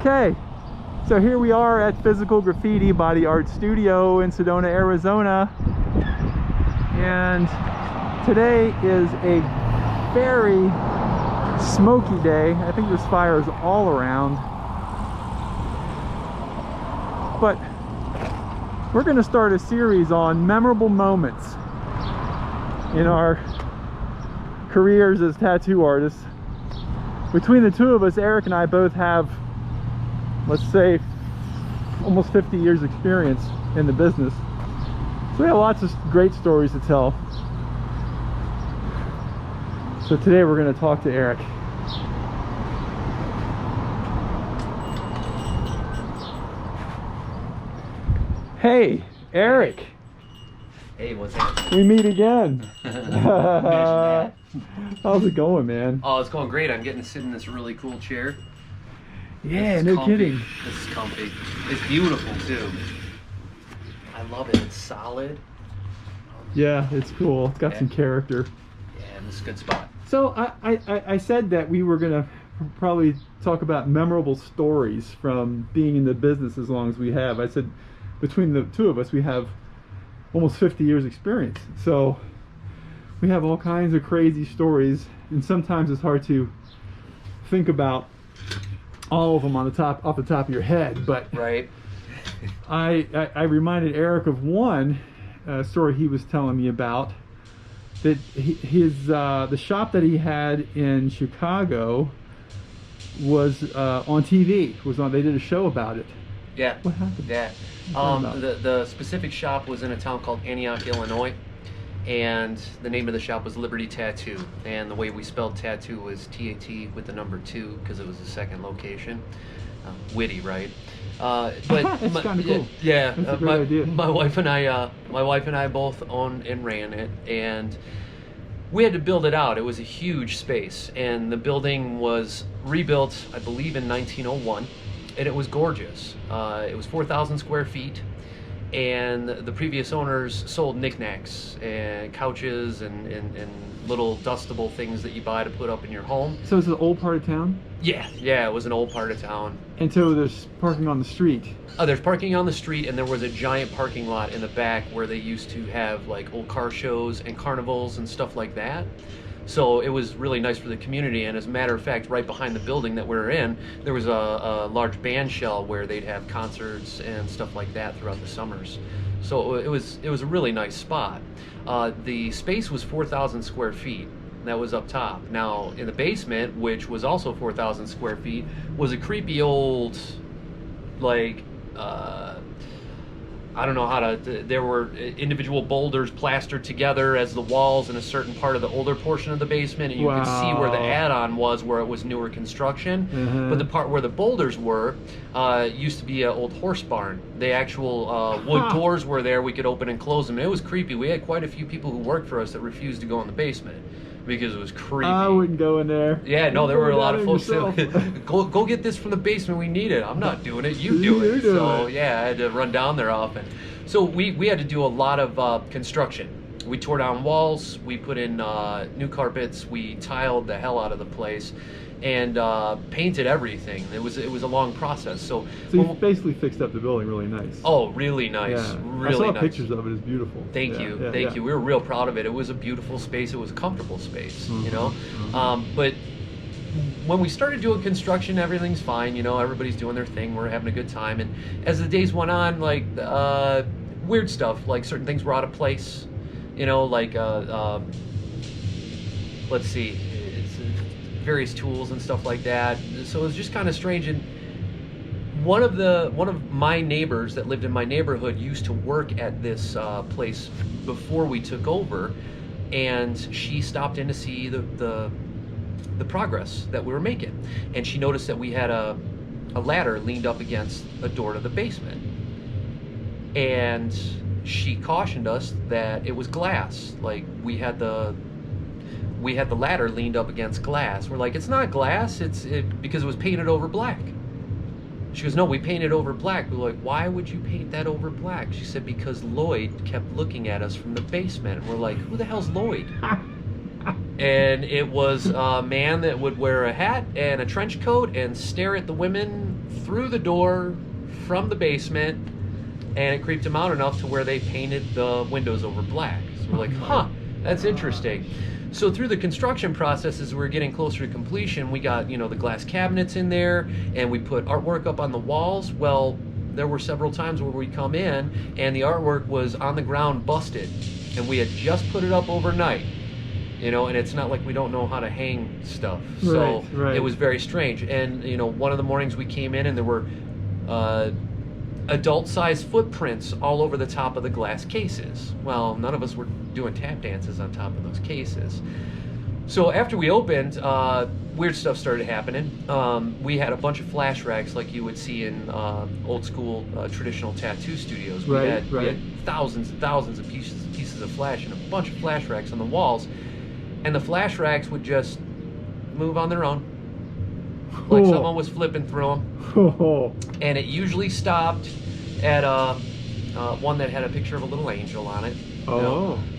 Okay, so here we are at Physical Graffiti Body Art Studio in Sedona, Arizona. And today is a very smoky day. I think there's fires all around. But we're going to start a series on memorable moments in our careers as tattoo artists. Between the two of us, Eric and I both have, let's say, almost 50 years experience in the business. So we have lots of great stories to tell. So today we're going to talk to Eric. Hey, Eric. Hey, what's happening? We meet again. How's it going, man? Oh, it's going great. I'm getting to sit in this really cool chair. Yeah, no kidding. This is comfy. It's beautiful too. I love it. It's solid. Yeah, it's cool. It's got some character. Yeah, this is a good spot. So I said that we were gonna probably talk about memorable stories from being in the business as long as we have. I said between the two of us we have almost 50 years experience. So we have all kinds of crazy stories, and sometimes it's hard to think about all of them off the top of your head. But right. I reminded Eric of one story he was telling me about, that the shop that he had in Chicago was on TV. They did a show about it. Yeah. What happened? Yeah. The specific shop was in a town called Antioch, Illinois, and the name of the shop was Liberty Tattoo, and the way we spelled tattoo was T-A-T with the number 2 because it was the second location. Witty, right? But it's kind of cool. Yeah, that's a great idea. My wife and I both owned and ran it, and we had to build it out. It was a huge space, and the building was rebuilt, I believe, in 1901, and it was gorgeous. It was 4,000 square feet, and the previous owners sold knickknacks and couches and little dustable things that you buy to put up in your home. So it's an old part of town? Yeah, it was an old part of town. And so there's parking on the street? There's parking on the street, and there was a giant parking lot in the back where they used to have like old car shows and carnivals and stuff like that. So it was really nice for the community, and as a matter of fact, right behind the building that we're in, there was a large band shell where they'd have concerts and stuff like that throughout the summers. So it was a really nice spot. The space was 4,000 square feet. That was up top. Now in the basement, which was also 4,000 square feet, was a creepy old, like, I don't know how to, there were individual boulders plastered together as the walls in a certain part of the older portion of the basement, and you could see where the add-on was, where it was newer construction. But the part where the boulders were used to be an old horse barn. The actual wood doors were there. We could open and close them. It was creepy. We had quite a few people who worked for us that refused to go in the basement because it was creepy. I wouldn't go in there. Yeah, no, there were a lot of folks that go get this from the basement. We need it. I'm not doing it. You do it. So yeah, I had to run down there often. So we had to do a lot of construction. We tore down walls. We put in new carpets. We tiled the hell out of the place, and painted everything. It was a long process. So you basically fixed up the building really nice. Oh, really nice. Yeah. Really I saw nice. pictures of it. It's beautiful. Thank you. We were real proud of it. It was a beautiful space. It was a comfortable space, you know. But when we started doing construction, everything's fine. You know, everybody's doing their thing. We're having a good time. And as the days went on, like weird stuff, like certain things were out of place. You know, like let's see, various tools and stuff like that. So it was just kind of strange. And one of my neighbors that lived in my neighborhood used to work at this place before we took over, and she stopped in to see the progress that we were making, and she noticed that we had a ladder leaned up against a door to the basement, and she cautioned us that it was glass. Like we had the ladder leaned up against glass. We're like, it's not glass, because it was painted over black. She goes, no, we painted over black. We're like, why would you paint that over black? She said, because Lloyd kept looking at us from the basement. And we're like, who the hell's Lloyd? And it was a man that would wear a hat and a trench coat and stare at the women through the door from the basement, and it creeped him out enough to where they painted the windows over black. So we're like, huh, that's interesting. So through the construction process, as we were getting closer to completion, we got, the glass cabinets in there, and we put artwork up on the walls. Well, there were several times where we come in and the artwork was on the ground busted, and we had just put it up overnight, and it's not like we don't know how to hang stuff. So right. It was very strange. And one of the mornings we came in and there were adult-sized footprints all over the top of the glass cases. Well, none of us were doing tap dances on top of those cases. So after we opened, weird stuff started happening. We had a bunch of flash racks like you would see in old school traditional tattoo studios. We had thousands and thousands of pieces of flash and a bunch of flash racks on the walls. And the flash racks would just move on their own. Like someone was flipping through them. And it usually stopped at one that had a picture of a little angel on it.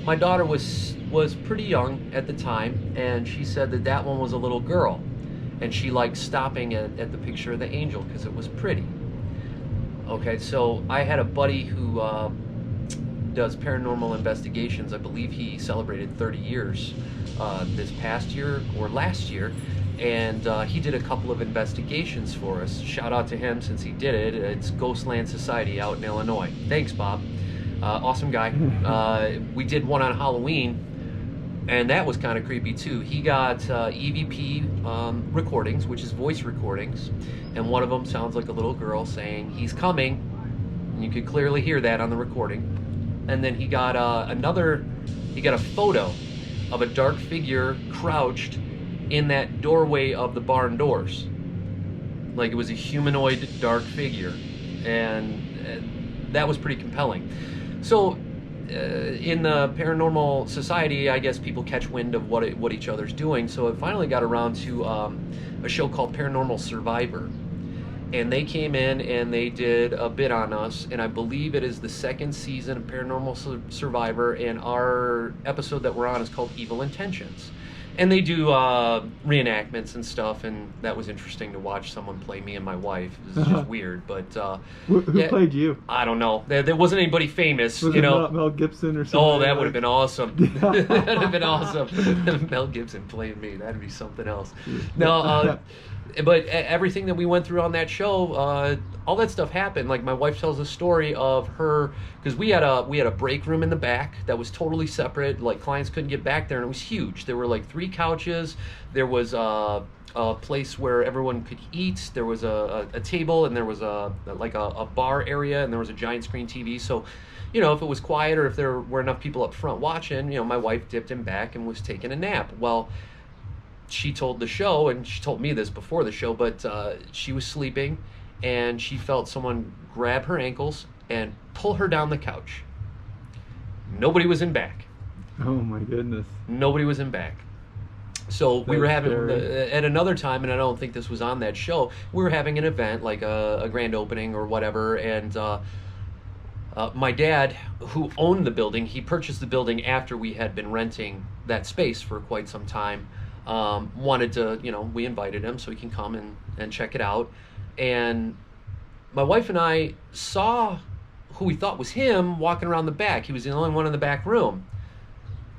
My daughter was pretty young at the time, and she said that one was a little girl, and she liked stopping at the picture of the angel because it was pretty. Okay, so I had a buddy who does paranormal investigations. I believe he celebrated 30 years this past year or last year, and he did a couple of investigations for us. Shout out to him since he did it. It's Ghostland Society out in Illinois. Thanks, Bob. Awesome guy. We did one on Halloween, and that was kind of creepy too. He got EVP recordings, which is voice recordings, and one of them sounds like a little girl saying, "He's coming," and you could clearly hear that on the recording. And then he got a photo of a dark figure crouched in that doorway of the barn doors, like it was a humanoid dark figure, and that was pretty compelling. So in the paranormal society, I guess people catch wind of what each other's doing. So it finally got around to a show called Paranormal Survivor, and they came in and they did a bit on us, and I believe it is the second season of Paranormal Survivor, and our episode that we're on is called Evil Intentions. And they do reenactments and stuff, and that was interesting to watch someone play me and my wife. It was just weird, but who played you? I don't know. There wasn't anybody famous, Was it Mel Gibson or something? Oh, that would have been awesome. That would have been awesome. Mel Gibson playing me. That'd be something else. No, but everything that we went through on that show, all that stuff happened. Like my wife tells a story of her, because we had a break room in the back that was totally separate. Like clients couldn't get back there, and it was huge. There were like 3 couches. There was a place where everyone could eat. There was a table, and there was a bar area, and there was a giant screen TV. So, if it was quiet or if there were enough people up front watching, my wife dipped in back and was taking a nap. Well, she told the show, and she told me this before the show, but she was sleeping and she felt someone grab her ankles and pull her down the couch. Nobody was in back. Oh my goodness. Nobody was in back. So we were having, at another time, and I don't think this was on that show, we were having an event, like a grand opening or whatever, and my dad, who owned the building, he purchased the building after we had been renting that space for quite some time, wanted to, we invited him so he can come and check it out. And my wife and I saw who we thought was him walking around the back. He was the only one in the back room.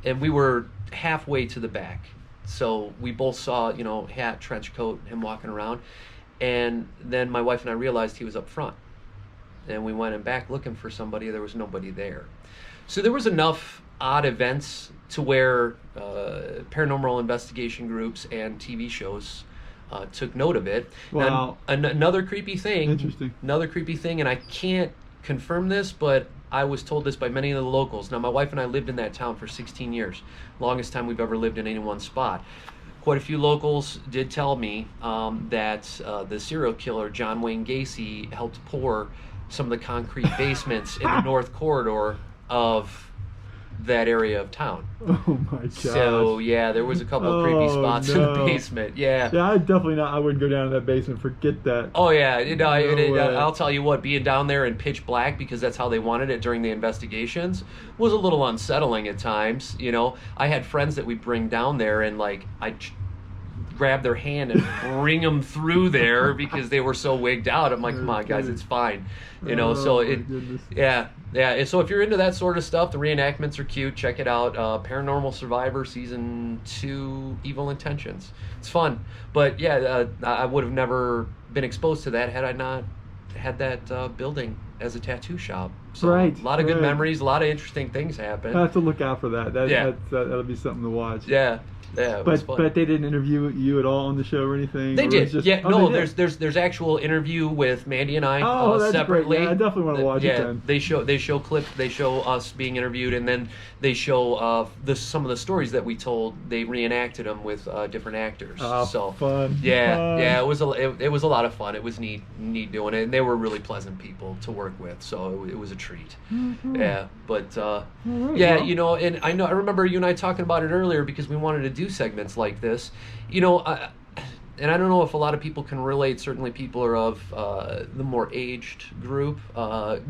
And we were halfway to the back. So we both saw, hat, trench coat, him walking around. And then my wife and I realized he was up front. And we went in back looking for somebody. There was nobody there. So there was enough odd events to where paranormal investigation groups and TV shows took note of it. Wow. Now, another creepy thing. Interesting. Another creepy thing, and I can't confirm this, but I was told this by many of the locals. Now, my wife and I lived in that town for 16 years. Longest time we've ever lived in any one spot. Quite a few locals did tell me that the serial killer, John Wayne Gacy, helped pour some of the concrete basements in the north corridor of that area of town. Oh my gosh. So yeah, there was a couple of creepy spots in the basement. Yeah. Yeah, I wouldn't go down to that basement. Forget that. Oh yeah, way. I'll tell you what, being down there in pitch black, because that's how they wanted it during the investigations, was a little unsettling at times. I had friends that we'd bring down there, and like I'd grab their hand and bring them through there because they were so wigged out. I'm like, come on, guys, it's fine. You know, so my it, goodness. yeah. And so if you're into that sort of stuff, the reenactments are cute. Check it out. Paranormal Survivor Season 2, Evil Intentions. It's fun. But yeah, I would have never been exposed to that had I not had that building as a tattoo shop. So Right, a lot of good right. memories, a lot of interesting things happen. I have to look out for that. Yeah. That'll be something to watch. Yeah, it was fun. But they didn't interview you at all on the show or anything? They Or did. it's just- Yeah, oh, no, they did? there's actual interview with Mandy and I Oh, that's separately. great. Yeah, I definitely want to watch yeah, it then. they show us being interviewed, and then they show some of the stories that we told. They reenacted them with different actors. Oh, so fun. yeah, Fun. yeah, it was a lot of fun. It was neat doing it, and they were really pleasant people to work with. So it was a treat. Mhm. Yeah, but All right, yeah, well. you know, and I remember you and I talking about it earlier because we wanted to do segments like this. You know, and I don't know if a lot of people can relate. Certainly, people are of the more aged group.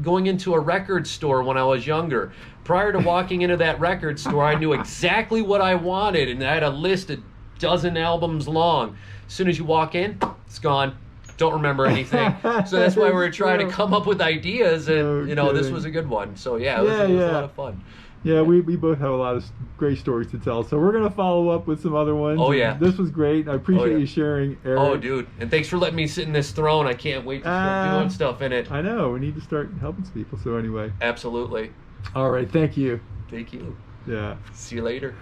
Going into a record store when I was younger, prior to walking into that record store, I knew exactly what I wanted, and I had a list a dozen albums long. As soon as you walk in, it's gone. Don't remember anything. So that's why we were trying to come up with ideas, and No you know, this kidding. was a good one. So yeah, it was a lot of fun. Yeah, we both have a lot of great stories to tell. So we're going to follow up with some other ones. Oh, And yeah. This was great. I appreciate yeah. you sharing, Eric. Oh, dude, and thanks for letting me sit in this throne. I can't wait to start doing stuff in it. I know. We need to start helping some people. So anyway. Absolutely. All right. Thank you. Thank you. Yeah. See you later.